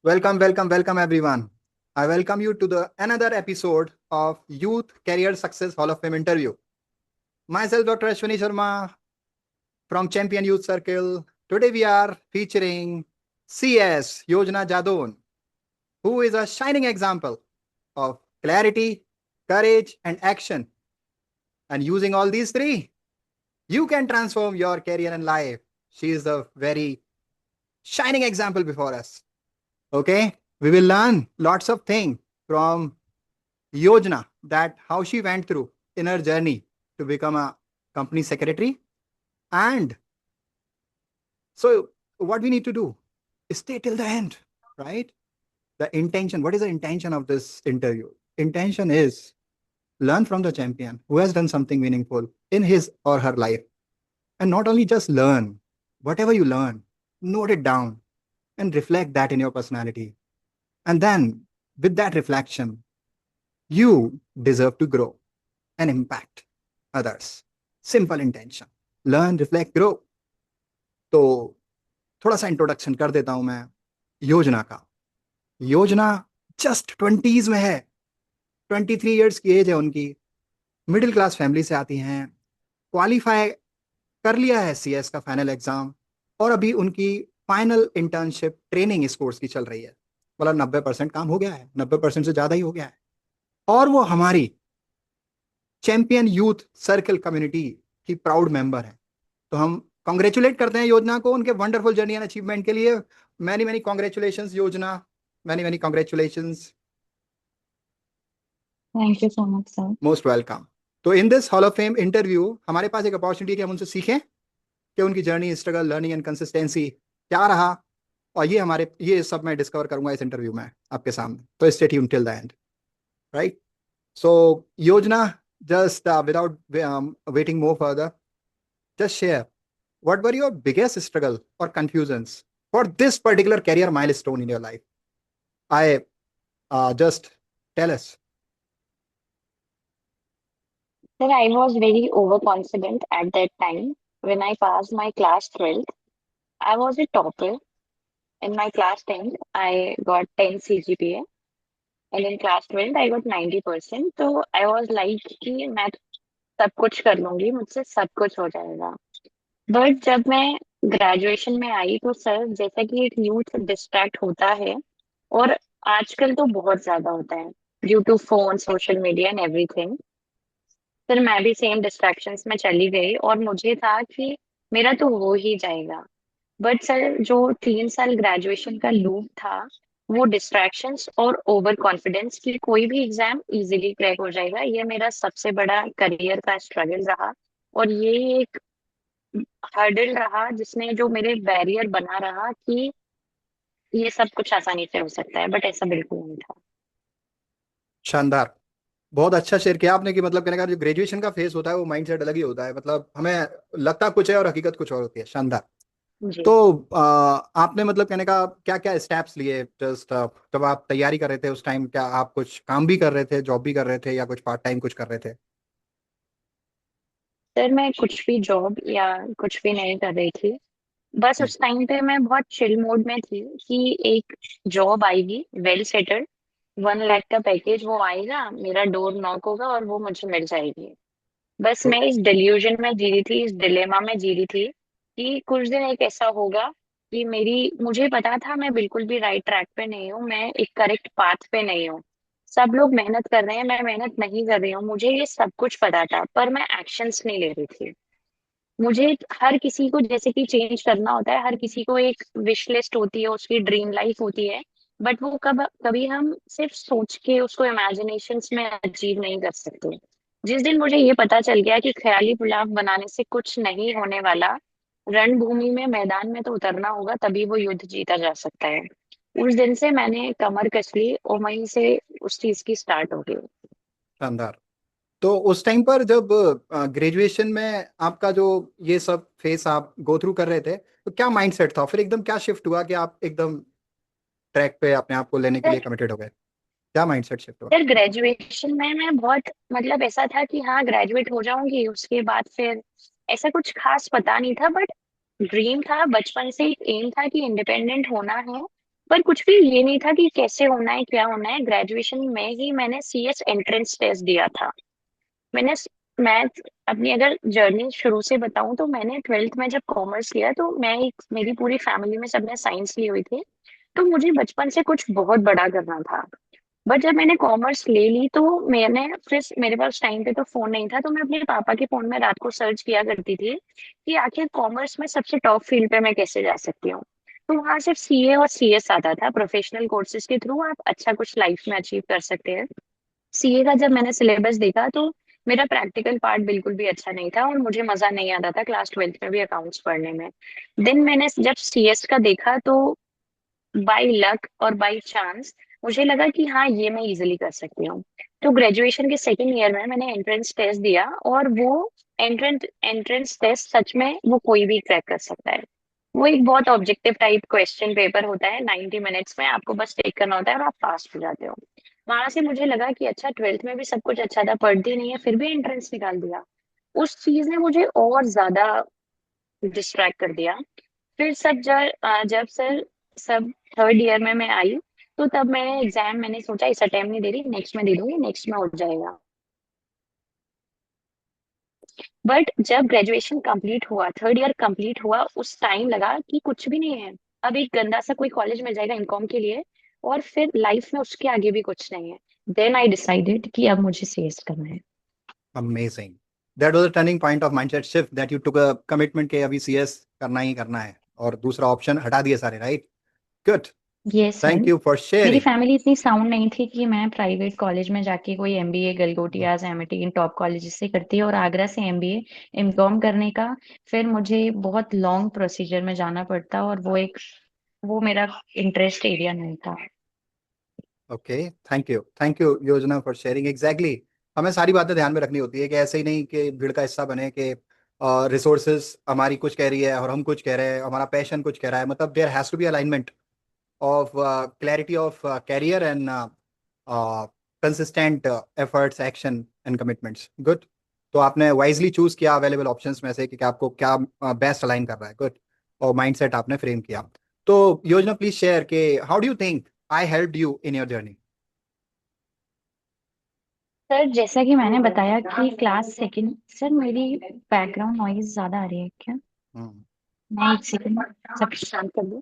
Welcome, welcome, welcome, everyone. I welcome you to the another episode of Youth Career Success Hall of Fame interview. Myself, Dr. Ashwini Sharma from Champion Youth Circle. Today we are featuring CS Yojana Jadon, who is a shining example of clarity, courage, and action. And using all these three, you can transform your career and life. She is a very shining example before us. Okay, we will learn lots of things from Yojana, that how she went through in her journey to become a company secretary. And so, what we need to do is stay till the end, right? The intention, what is the intention of this interview? Intention is learn from the champion who has done something meaningful in his or her life. And not only just learn, whatever you learn, note it down and reflect that in your personality. And then, with that reflection, you deserve to grow and impact others. Simple intention. Learn, reflect, grow. तो थोड़ा सा introduction कर देता हूं मैं योजना का। योजना जस्ट 20s में है, 23 years की एज है उनकी, मिडिल क्लास फैमिली से आती हैं, क्वालिफाई कर लिया है सीएस का फाइनल एग्जाम, और अभी उनकी फाइनल इंटर्नशिप ट्रेनिंग इस कोर्स की चल रही है। मतलब 90% काम हो गया है, 90% से ज्यादा ही हो गया है। और वो हमारी चैंपियन यूथ सर्कल कम्युनिटी की प्राउड मेंबर है। तो हम कॉन्ग्रेचुलेट करते हैं योजना को उनके वंडरफुल जर्नी एंड अचीवमेंट के लिए। Many many congratulations Yojana, many many congratulations. Thank you so much, sir. Most welcome. तो in this hall of fame interview हमारे पास एक अपॉर्चुनिटी कि हम उनसे सीखें कि उनकी journey, struggle, learning and consistency क्या रहा। और ये सब मैं डिस्कवर करूंगा इस इंटरव्यू में आपके सामने। तो stay tuned till the end, right? So Yojana, just without waiting more further, just share what were your biggest struggle or confusions for this particular career milestone in your life. I just tell us. Sir, I was very overconfident at that time. When I passed my class 12th, I was a topper. In my class 10th, I got 10 CGPA. And in class 12th, I got 90%. So I was like कि मैं सब कुछ कर लूंगी, मुझसे सब कुछ हो जाएगा। बट जब मैं ग्रेजुएशन में आई तो सर, जैसा कि एक यूथ डिस्ट्रैक्ट होता है, और आजकल तो बहुत ज्यादा होता है due to phone, social media and everything. फिर मैं भी सेम डिस्ट्रैक्शंस में चली गई और मुझे था कि मेरा तो हो ही जाएगा। बट सर, जो 3 साल ग्रेजुएशन का लूप था, वो डिस्ट्रैक्शंस और ओवर कॉन्फिडेंस की कोई भी एग्जाम इजीली क्रैक हो जाएगा, ये मेरा सबसे बड़ा करियर का स्ट्रगल रहा। और ये एक हर्डल रहा जिसने जो मेरे बैरियर बना रहा कि ये सब कुछ आसानी से हो सकता है, बट ऐसा बिल्कुल नहीं था। शानदार। बहुत अच्छा शेयर किया आपने कि मतलब कहने का जो ग्रेजुएशन का फेस होता है वो माइंडसेट अलग ही होता है। मतलब हमें लगता कुछ है और हकीकत कुछ और होती है। शानदार। जी। तो आपने मतलब कहने का क्या क्या स्टेप्स लिए? जस्ट जब आप तैयारी कर रहे थे उस टाइम, क्या आप कुछ काम भी कर रहे थे, जॉब भी कर रहे थे, या कुछ पार्ट टाइम कुछ कर रहे थे? सर, मैं कुछ भी जॉब या कुछ भी नहीं कर रही थी। बस हम्म। उस टाइम पे मैं बहुत चिल मोड में थी कि एक जॉब आएगी वेल सेटल्ड, 1 लाख का पैकेज, वो आएगा, मेरा डोर नॉक होगा और वो मुझे मिल जाएगी। बस तो मैं इस डिल्यूजन में जी रही थी, इस डिलेमा में जी रही थी कि कुछ दिन एक ऐसा होगा कि मुझे पता था मैं बिल्कुल भी राइट ट्रैक पे नहीं हूँ, मैं एक करेक्ट पाथ पे नहीं हूँ। सब लोग मेहनत कर रहे हैं, मैं मेहनत नहीं कर रही हूँ, मुझे ये सब कुछ पता था, पर मैं एक्शंस नहीं ले रही थी। मुझे हर किसी को जैसे कि चेंज करना होता है, हर किसी को एक विश लिस्ट होती है, उसकी ड्रीम लाइफ होती है। बट वो कभी हम सिर्फ सोच के उसको इमेजिनेशंस में अचीव नहीं कर सकते। जिस दिन मुझे ये पता चल गया कि ख्याली पुलाव बनाने से कुछ नहीं होने वाला, रणभूमि में, मैदान में तो उतरना होगा, तभी वो युद्ध जीता जा सकता है। उस दिन से मैंने कमर कस ली और वहीं से उस चीज की स्टार्ट हो गई। शानदार। तो उस टाइम पर जब ग्रेजुएशन में आपका जो ये सब फेस आप गो थ्रू कर रहे थे, तो क्या माइंडसेट था? फिर एकदम क्या शिफ्ट हुआ कि आप एकदम ट्रैक पे अपने आप को लेने के लिए कमिटेड हो गए? क्या माइंडसेट शिफ्ट हुआ? फिर ग्रेजुएशन में मैं बहुत, मतलब ऐसा था कि हाँ ग्रेजुएट हो जाऊंगी, उसके बाद फिर ऐसा कुछ खास पता नहीं था, बट ड्रीम था बचपन से, एक एम था कि इंडिपेंडेंट होना है। पर कुछ भी ये नहीं था कि कैसे होना है क्या होना है। ग्रेजुएशन में ही मैंने सीएस एंट्रेंस टेस्ट दिया था। मैंने मैथ अपनी अगर जर्नी शुरू से बताऊं तो मैंने ट्वेल्थ में जब कॉमर्स लिया तो मैं एक मेरी पूरी फैमिली में सबने साइंस ली हुई थी। तो मुझे बचपन से कुछ बहुत बड़ा करना था। बट जब मैंने कॉमर्स ले ली तो मैंने फिर मेरे पास टाइम पे तो फोन नहीं था, तो मैं अपने पापा के फोन में रात को सर्च किया करती थी कि आखिर कॉमर्स में सबसे टॉप फील्ड पे मैं कैसे जा सकती हूँ। तो वहां सिर्फ सीए और सीएस आता था, प्रोफेशनल कोर्सेज के थ्रू आप अच्छा कुछ लाइफ में अचीव कर सकते हैं। सीए का जब मैंने सिलेबस देखा तो मेरा प्रैक्टिकल पार्ट बिल्कुल भी अच्छा नहीं था और मुझे मजा नहीं आता था क्लास ट्वेल्थ में भी अकाउंट्स पढ़ने में। देन मैंने जब सीएस का देखा तो बाय लक और बाय चांस मुझे लगा कि हाँ ये मैं इजीली कर सकती हूँ। तो ग्रेजुएशन के सेकेंड ईयर में मैंने एंट्रेंस टेस्ट दिया और वो एंट्रेंस टेस्ट सच में वो कोई भी क्रैक कर सकता है। वो एक बहुत ऑब्जेक्टिव टाइप क्वेश्चन पेपर होता है, 90 मिनट्स में आपको बस टेक करना होता है और आप पास हो जाते हो। वहां से मुझे लगा कि अच्छा ट्वेल्थ में भी सब कुछ अच्छा था, पढ़ती नहीं है फिर भी एंट्रेंस निकाल दिया। उस चीज ने मुझे और ज्यादा डिस्ट्रैक्ट कर दिया। फिर जब सर सब थर्ड ईयर में मैं आई तो तब मैं एग्जाम मैंने सोचा इस अटेम्प्ट नहीं दे रही, नेक्स्ट में दे दूंगी, नेक्स्ट में हो जाएगा। बट जब ग्रेजुएशन कंप्लीट हुआ, थर्ड ईयर कंप्लीट हुआ, उस टाइम लगा कि कुछ भी नहीं है। अब एक गंदा सा कोई कॉलेज मिल जाएगा इनकॉम के लिए और फिर लाइफ में उसके आगे भी कुछ नहीं है। देन आई डिसाइडेड कि अब मुझे सीएस करना है। Amazing. That was a turning point of mindset shift that you took a commitment के अभी सीएस करना ही करना है और दूसरा ऑप्शन हटा दिए सारे, right? Good. Yes sir. Thank you for मेरी शेयरिंग। फैमिली इतनी साउंड नहीं थी कि मैं प्राइवेट कॉलेज में जाके कोई एमबीए गलगोटियाज एमआईटी इन टॉप कॉलेजेस से करती है और आगरा से एमबीए एमकॉम करने का फिर मुझे बहुत लॉन्ग प्रोसीजर में जाना पड़ता और वो मेरा इंटरेस्ट एरिया नहीं था। ओके, थैंक यू योजना फॉर शेयरिंग। एग्जैक्टली, हमें सारी बातें ध्यान में रखनी होती है कि ऐसे ही नहीं कि भीड़ का हिस्सा बने कि रिसोर्सेज हमारी कुछ कह रही है और हम कुछ कह रहे हैं, हमारा पैशन कुछ कह रहा है। मतलब there has to be alignment of clarity of career and consistent efforts, action and commitments. Good. तो आपने वाइजली चूज किया अवेलेबल ऑप्शंस में से कि आपको क्या बेस्ट अलाइन कर रहा है। गुड। और माइंडसेट आपने फ्रेम किया। तो योजना प्लीज शेयर के how do you think I helped you in your journey? Sir जैसा कि मैंने बताया कि क्लास सेकंड, सर मेरी बैकग्राउंड नॉइज ज्यादा आ रही है क्या? मैं एक सेकंड सब शांत कर दूं।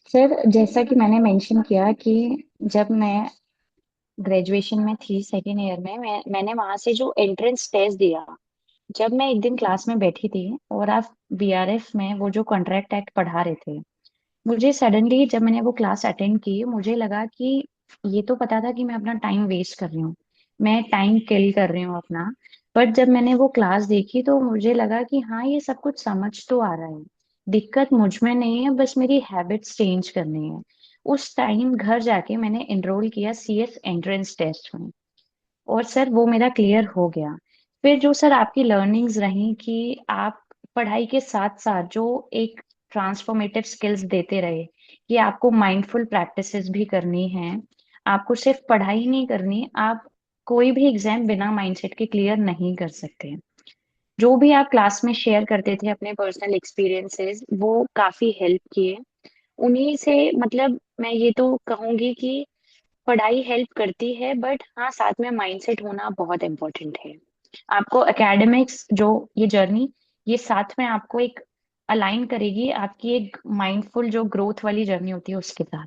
सर जैसा कि मैंने मेंशन किया कि जब मैं ग्रेजुएशन में थी सेकेंड ईयर में मैंने वहां से जो एंट्रेंस टेस्ट दिया। जब मैं एक दिन क्लास में बैठी थी और आप बीआरएफ में वो जो कॉन्ट्रैक्ट एक्ट पढ़ा रहे थे, मुझे सडनली जब मैंने वो क्लास अटेंड की मुझे लगा कि ये तो पता था कि मैं अपना टाइम वेस्ट कर रही हूँ, मैं टाइम किल कर रही हूँ अपना। बट जब मैंने वो क्लास देखी तो मुझे लगा कि हाँ ये सब कुछ समझ तो आ रहा है, दिक्कत मुझ में नहीं है, बस मेरी हैबिट्स चेंज करनी है। उस टाइम घर जाके मैंने एनरोल किया सीएस एंट्रेंस टेस्ट में और सर वो मेरा क्लियर हो गया। फिर जो सर आपकी लर्निंग्स रही कि आप पढ़ाई के साथ साथ जो एक ट्रांसफॉर्मेटिव स्किल्स देते रहे कि आपको माइंडफुल प्रैक्टिसेस भी करनी है, आपको सिर्फ पढ़ाई नहीं करनी, आप कोई भी एग्जाम बिना माइंडसेट के क्लियर नहीं कर सकते। जो भी आप क्लास में शेयर करते थे अपने पर्सनल एक्सपीरियंसेस वो काफी हेल्प किए। उन्हीं से मतलब मैं ये तो कहूंगी कि पढ़ाई हेल्प करती है बट हाँ साथ में माइंडसेट होना बहुत इम्पोर्टेंट है। आपको एकेडमिक्स जो ये जर्नी ये साथ में आपको एक अलाइन करेगी आपकी एक माइंडफुल जो ग्रोथ वाली जर्नी होती है उसके साथ।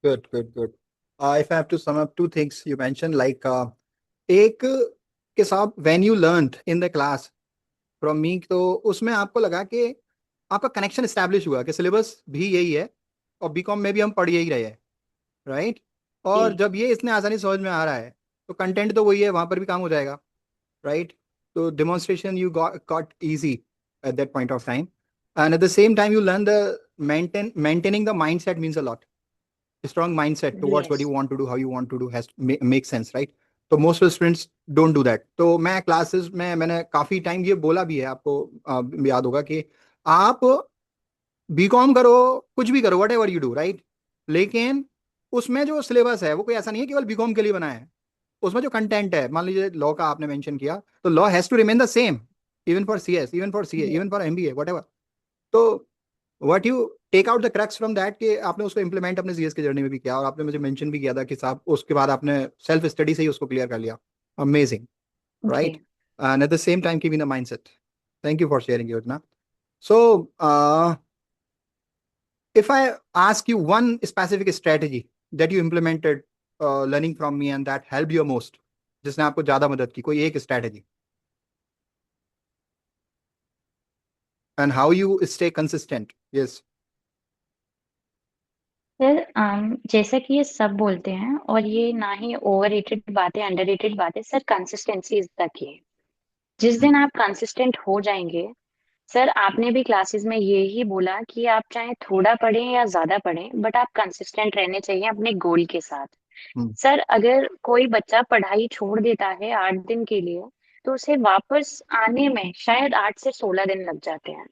Good good good. If I have to sum up two things you mention like एक के साथ when you learned in the class from me, तो उसमें आपको लगा कि आपका कनेक्शन स्टैब्लिश हुआ कि सिलेबस भी यही है और बीकॉम में भी हम पढ़ यही रहे हैं, राइट? और जी जब ये इतने आसानी से समझ में आ रहा है तो कंटेंट तो वही है, वहां पर भी काम हो जाएगा, राइट? तो demonstration you got easy at that point of time, and at the same time you learn the maintaining the mindset means a lot. A strong mindset towards what yes. you want to do, how you want to do has to make sense, right? तो most of students don't do that. तो मैं classes में मैंने काफी time ये बोला भी है आपको, याद होगा कि आप बीकॉम करो, कुछ भी करो, what ever you do, right? लेकिन उसमें जो सिलेबस है वो कोई ऐसा नहीं है केवल बीकॉम के लिए बना है। उसमें जो कंटेंट है, मान लीजिए लॉ का आपने मेंशन किया, तो law has to remain the same, even for CS, even for CA, Yes. Even for MBA, whatever. तो what you take out the crux from that, कि आपने उसको इंप्लीमेंट अपने सीएस की जर्नी में भी किया, और आपने मुझे मेंशन भी किया था कि साहब उसके बाद आपने सेल्फ स्टडी से ही उसको क्लियर कर लिया। Amazing, right? जी and at the same time keeping the mindset. Thank you for sharing Yojana. So if I ask you one specific strategy that you implemented learning from me and that helped you most, जिसने आपको ज्यादा मदद की, कोई एक strategy, and how you stay consistent? Yes. Sir, जैसा कि ये सब बोलते हैं, और ये ना ही ओवररेटेड बात है अंडररेटेड बात है sir, consistency is the key. जिस दिन आप कंसिस्टेंट हो जाएंगे, सर आपने भी क्लासेस में ये ही बोला कि आप चाहे थोड़ा पढ़ें या ज्यादा पढ़ें, बट आप कंसिस्टेंट रहने चाहिए अपने गोल के साथ। हम्म, सर अगर कोई बच्चा पढ़ाई छोड़ देता है 8 दिन के लिए, तो उसे वापस आने में शायद 8 से 16 दिन लग जाते हैं।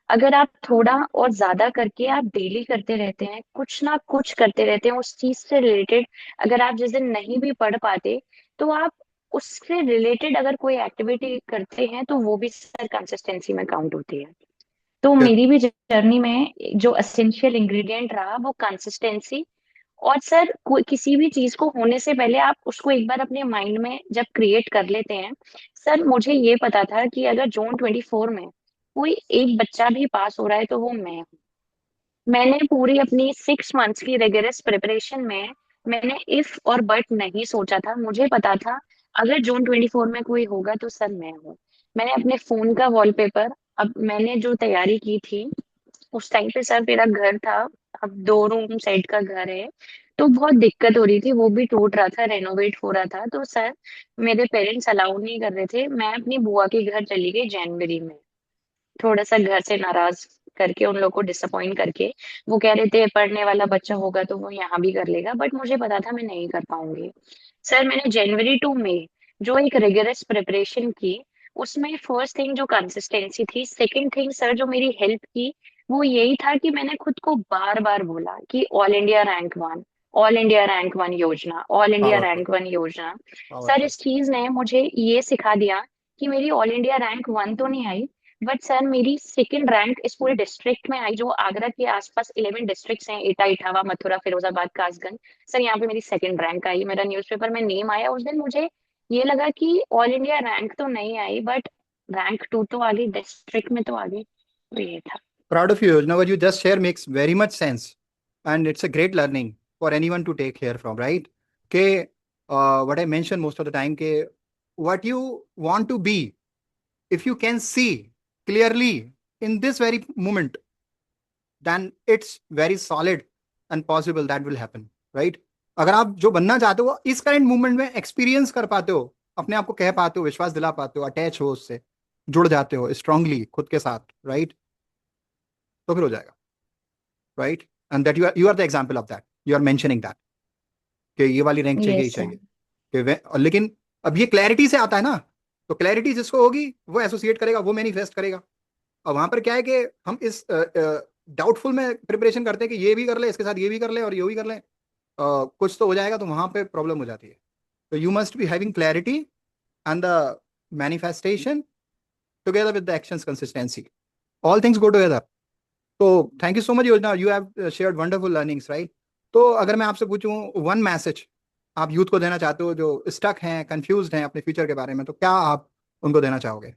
अगर आप थोड़ा और ज्यादा करके आप डेली करते रहते हैं, कुछ ना कुछ करते रहते हैं उस चीज से रिलेटेड, अगर आप जिस दिन नहीं भी पढ़ पाते, तो आप उससे रिलेटेड अगर कोई एक्टिविटी करते हैं, तो वो भी सर कंसिस्टेंसी में काउंट होती है। तो yes, मेरी भी जर्नी में जो एसेंशियल इंग्रेडिएंट रहा वो कंसिस्टेंसी। और सर किसी भी चीज को होने से पहले आप उसको एक बार अपने माइंड में जब क्रिएट कर लेते हैं, सर मुझे ये पता था कि अगर जोन 24 में कोई एक बच्चा भी पास हो रहा है तो वो मैं हूँ। मैंने पूरी अपनी 6 मंथ्स की रिगरस प्रिपरेशन में मैंने इफ और बट नहीं सोचा था। मुझे पता था अगर जोन 24 में कोई होगा तो सर मैं हूँ। मैंने अपने फोन का वॉलपेपर, अब मैंने जो तैयारी की थी उस टाइम पे सर मेरा घर था, अब 2 रूम साइड का घर है, तो बहुत दिक्कत हो रही थी, वो भी टूट रहा था, रेनोवेट हो रहा था, तो सर मेरे पेरेंट्स अलाउ नहीं कर रहे थे। मैं अपनी बुआ के घर चली गई जनवरी में, थोड़ा सा घर से नाराज करके, उन लोग को डिसअपॉइंट करके। वो कह रहे थे पढ़ने वाला बच्चा होगा तो वो यहाँ भी कर लेगा, बट मुझे पता था मैं नहीं कर पाऊंगी। सर मैंने जनवरी 2 मई जो एक रिगरस प्रिपरेशन की, उसमें फर्स्ट थिंग जो कंसिस्टेंसी थी, सेकंड थिंग सर जो मेरी हेल्प की, वो यही था कि मैंने खुद को बार बार बोला कि all India rank one Yojana, all India powerful, rank one Yojana. Sir powerful. इस चीज ने मुझे ये सिखा दिया कि मेरी ऑल इंडिया रैंक वन तो नहीं आई, बट सर मेरी सेकंड रैंक इस पूरे डिस्ट्रिक्ट में आई, जो आगरा के आसपास 11 डिस्ट्रिक्ट्स हैं, एटा, इटावा, मथुरा, फिरोजाबाद, कासगंज। सर यहाँ पे मेरी सेकंड रैंक आई, मेरा न्यूज़पेपर में नेम आया। उस दिन मुझे ये लगा कि ऑल इंडिया रैंक तो नहीं आई, बट रैंक 2 तो आ गई, डिस्ट्रिक्ट में तो आ गई। तो ये था। Proud of you, Yojana. What you just share makes very much sense, and it's a great learning for anyone to take here from, right? Okay, what I mentioned most of the time, ke what you want to be, if you can see clearly in this very moment, then it's very solid and possible that will happen, right? अगर आप जो बनना चाहते हो इस current movement में experience कर पाते हो, अपने आप को कह पाते हो, विश्वास दिला पाते हो, अटैच हो उससे, जुड़ जाते हो स्ट्रांगली खुद के साथ, राइट? तो फिर हो जाएगा, right? And that you are the example of that, you are mentioning that कि ये वाली रैंक चाहिए ही यस चाहिए। सर। लेकिन अब ये क्लैरिटी से आता है ना, तो क्लैरिटी जिसको होगी वो एसोसिएट करेगा, वो मैनिफेस्ट करेगा। और वहां पर क्या है कि हम इस डाउटफुल में प्रिपरेशन करते हैं कि ये भी कर ले, इसके साथ ये भी कर ले और ये भी कर ले, कुछ तो हो जाएगा, तो वहां पे प्रॉब्लम हो जाती है। तो you must be having clarity and the manifestation together with the actions consistency, all things go together. तो थैंक यू सो मच योजना, you have shared wonderful learnings, right? तो अगर मैं आपसे पूछूं वन मैसेज आप यूथ को देना चाहते हो जो स्टक हैं, कंफ्यूज्ड हैं अपने फ्यूचर के बारे में, तो क्या आप उनको देना चाहोगे?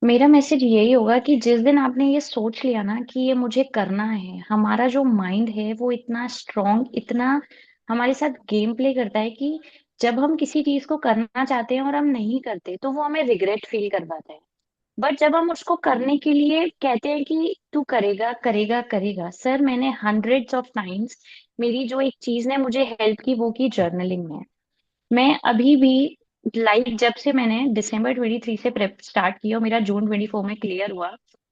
मेरा मैसेज यही होगा कि जिस दिन आपने ये सोच लिया ना कि ये मुझे करना है, हमारा जो माइंड है वो इतना स्ट्रांग, इतना हमारे साथ गेम प्ले करता है कि जब हम किसी चीज को करना चाहते हैं और हम नहीं करते, तो वो हमें रिग्रेट फील करवाता है। बट जब हम उसको करने के लिए कहते हैं कि तू करेगा करेगा करेगा, सर मैंने हंड्रेड्स ऑफ टाइम्स, मेरी जो एक चीज ने मुझे हेल्प की वो की जर्नलिंग में। मैं अभी भी, लाइक जब से मैंने दिसंबर 23 से प्रेप स्टार्ट किया और मेरा जून 24 में क्लियर हुआ,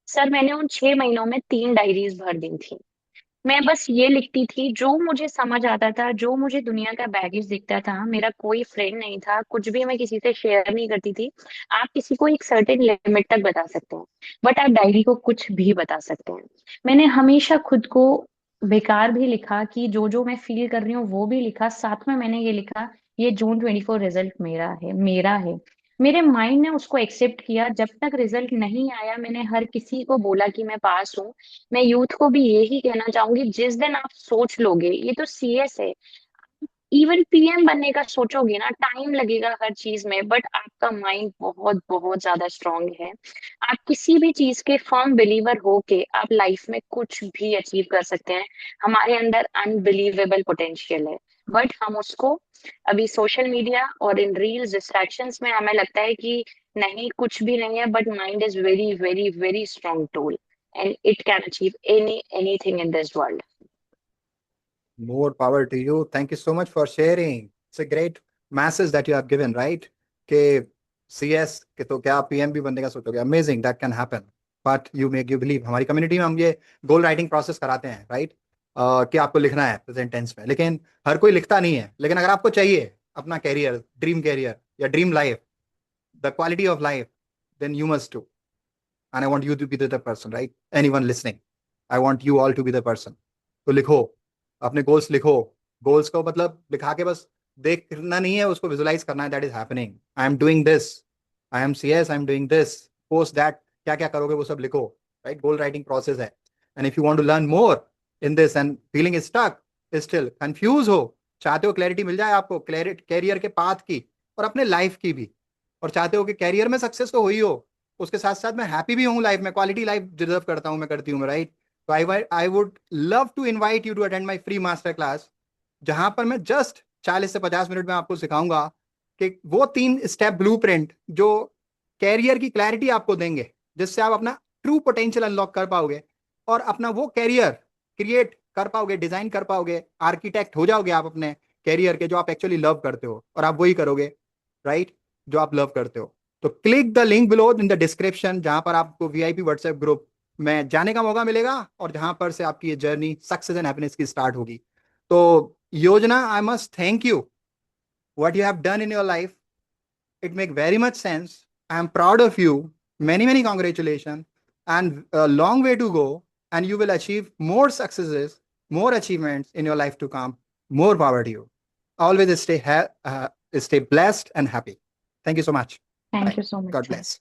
सर मैंने उन 6 महीनों में 3 डायरीज भर दी थी। मैं बस ये लिखती थी जो मुझे समझ आता था, जो मुझे दुनिया का बैगेज दिखता था। मेरा कोई फ्रेंड नहीं था, कुछ भी मैं किसी से शेयर नहीं करती थी। आप किसी को एक सर्टेन लिमिट तक बता सकते हैं, बट आप डायरी को कुछ भी बता सकते हैं। मैंने हमेशा खुद को बेकार भी लिखा कि जो मैं फील कर रही हूँ वो भी लिखा, साथ में मैंने ये लिखा ये जून 24 रिजल्ट मेरा है। मेरे माइंड ने उसको एक्सेप्ट किया। जब तक रिजल्ट नहीं आया मैंने हर किसी को बोला कि मैं पास हूँ। मैं यूथ को भी यही कहना चाहूंगी, जिस दिन आप सोच लोगे ये तो सीएस है, इवन पीएम बनने का सोचोगे ना, टाइम लगेगा हर चीज में, बट आपका माइंड बहुत बहुत ज्यादा स्ट्रांग है। आप किसी भी चीज के फर्म बिलीवर हो के आप लाइफ में कुछ भी अचीव कर सकते हैं। हमारे अंदर अनबिलीवेबल पोटेंशियल है, बट हम उसको अभी सोशल मीडिया और इन रील्स डिस्ट्रैक्शंस में हमें लगता है कि नहीं कुछ भी नहीं है, but mind is very very very strong tool and it can achieve anything in this world. More power to you. Thank you so much for sharing. It's a great message that you have given, right? कि CS के तो क्या PM भी बनने का सोचोगे, amazing, that can happen, but you make you believe. हमारी community में हम ये गोल राइटिंग प्रोसेस कराते हैं, राइट? कि आपको लिखना है प्रेजेंट टेंस में, लेकिन हर कोई लिखता नहीं है। लेकिन अगर आपको चाहिए अपना कैरियर या dream life, the quality of life, then you must do, and I want you to be the person, right? Anyone listening, I want you all to be the person. तो लिखो, अपने गोल्स लिखो। Goals को मतलब लिखा के बस देखना नहीं है, उसको विजुलाइज करना है, that is happening, I am doing this, I am CS, I am doing this, post that, क्या क्या करोगे वो सब लिखो, राइट? गोल राइटिंग प्रोसेस है। And if you want to learn more in this and feeling stuck, still confuse हो, चाहते हो क्लैरिटी मिल जाए आपको कैरियर के पाथ की और अपने लाइफ की भी, और चाहते हो कि कैरियर में सक्सेस तो हुई हो, उसके साथ साथ मैं हैप्पी भी हूँ लाइफ में, क्वालिटी लाइफ डिजर्व करता हूँ, मैं करती हूँ, राइट? तो I would love to invite you to attend my free master class, जहां पर मैं जस्ट 40 से 50 मिनट में आपको सिखाऊंगा कि वो 3 स्टेप ब्लूप्रिंट जो कैरियर की क्लैरिटी आपको देंगे, जिससे आप अपना ट्रू पोटेंशियल अनलॉक कर पाओगे और अपना वो कैरियर क्रिएट कर पाओगे, डिजाइन कर पाओगे, आर्किटेक्ट हो जाओगे आप अपने कैरियर के, जो आप एक्चुअली लव करते हो, और आप वही करोगे, राइट? जो आप लव करते हो। तो click the link below in the description, जहां पर आपको वीआईपी व्हाट्सएप ग्रुप में जाने का मौका मिलेगा, और जहां पर से आपकी ये जर्नी सक्सेस एंड हैप्पीनेस की स्टार्ट होगी। तो योजना, I must thank you, what you have done in your life, it make very much sense. I am proud of you. Many congratulations, and a long way to go. And you will achieve more successes, more achievements in your life to come. More power to you. Always stay blessed and happy. Thank you so much. Thank Bye. You so God much. bless.